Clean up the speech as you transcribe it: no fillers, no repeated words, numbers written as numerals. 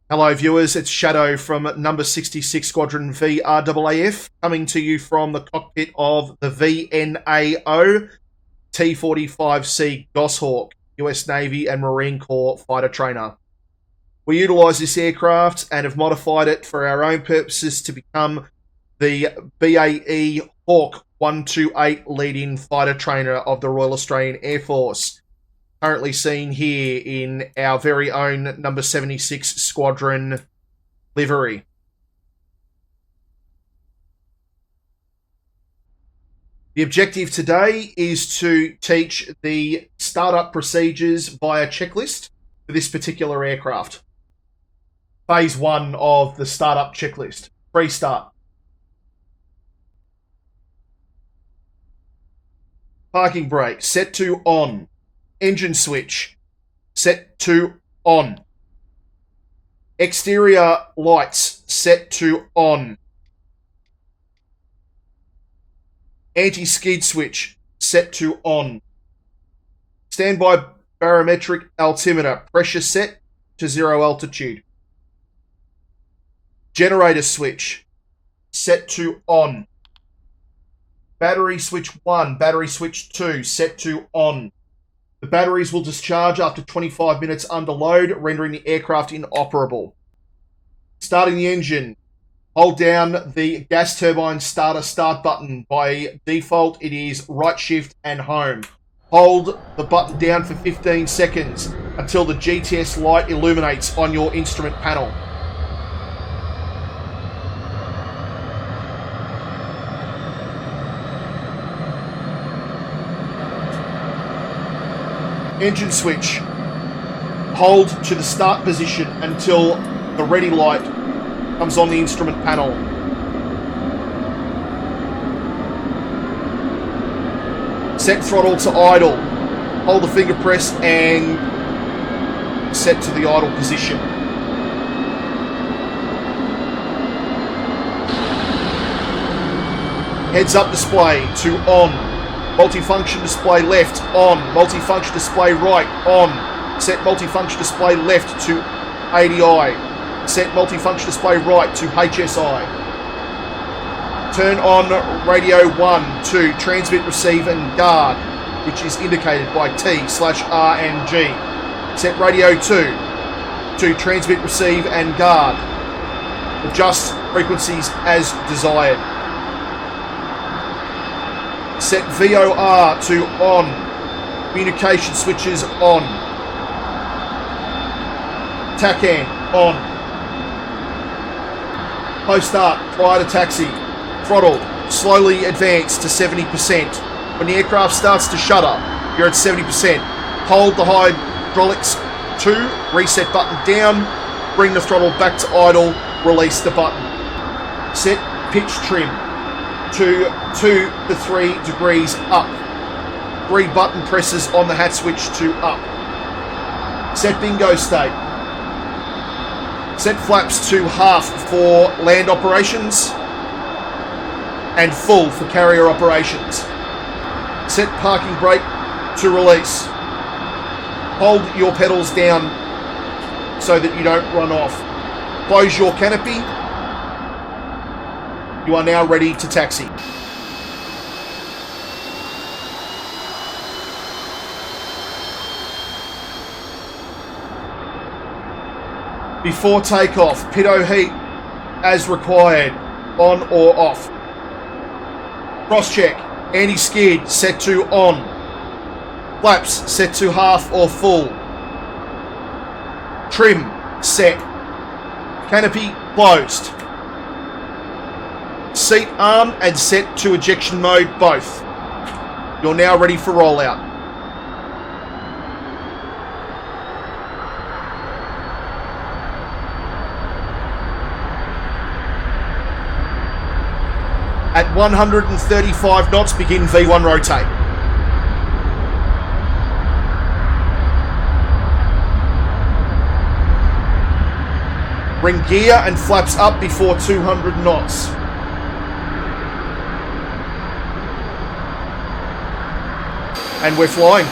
Hello viewers, it's Shadow from number 66 Squadron VRAAF coming to you from the cockpit of the VNAO T-45C Goshawk, US Navy and Marine Corps fighter trainer. We utilise this aircraft and have modified it for our own purposes to become the BAE Hawk 128 lead-in fighter trainer of the Royal Australian Air Force. Currently seen here in our very own number 76 Squadron livery. The objective today is to teach the startup procedures via checklist for this particular aircraft. Phase 1 of the startup checklist. Pre-start. Parking brake set to on. Engine switch set to on. Exterior lights set to on. Anti-skid switch set to on. Standby barometric altimeter pressure set to 0 altitude. Generator switch set to on. Battery switch 1, battery switch 2 set to on. The batteries will discharge after 25 minutes under load, rendering the aircraft inoperable. Starting the engine, hold down the gas turbine starter start button. By default, it is right shift and home. Hold the button down for 15 seconds until the GTS light illuminates on your instrument panel. Engine switch. Hold to the start position until the ready light comes on the instrument panel. Set throttle to idle. Hold the finger press and set to the idle position. Heads up display to on. Multifunction display left, on. Multifunction display right, on. Set multifunction display left to ADI. Set multifunction display right to HSI. Turn on radio 1 to transmit, receive and guard, which is indicated by T/R and G. Set radio 2 to transmit, receive and guard. Adjust frequencies as desired. Set VOR to on. Communication switches on. TACAN on. Post start prior to taxi. Throttle slowly advance to 70%. When the aircraft starts to shudder, you're at 70%. Hold the hydraulics 2, reset button down, bring the throttle back to idle, release the button. Set pitch trim to 2 to 3 degrees up. 3 button presses on the hat switch to up. Set bingo state. Set flaps to half for land operations and full for carrier operations. Set parking brake to release. Hold your pedals down so that you don't run off. Close your canopy. You are now ready to taxi. Before takeoff, pitot heat as required, on or off. Cross-check, anti-skid set to on. Flaps set to half or full. Trim set. Canopy closed. Seat arm and set to ejection mode both. You're now ready for rollout. At 135 knots, begin V1 rotate. Bring gear and flaps up before 200 knots. And we're flying.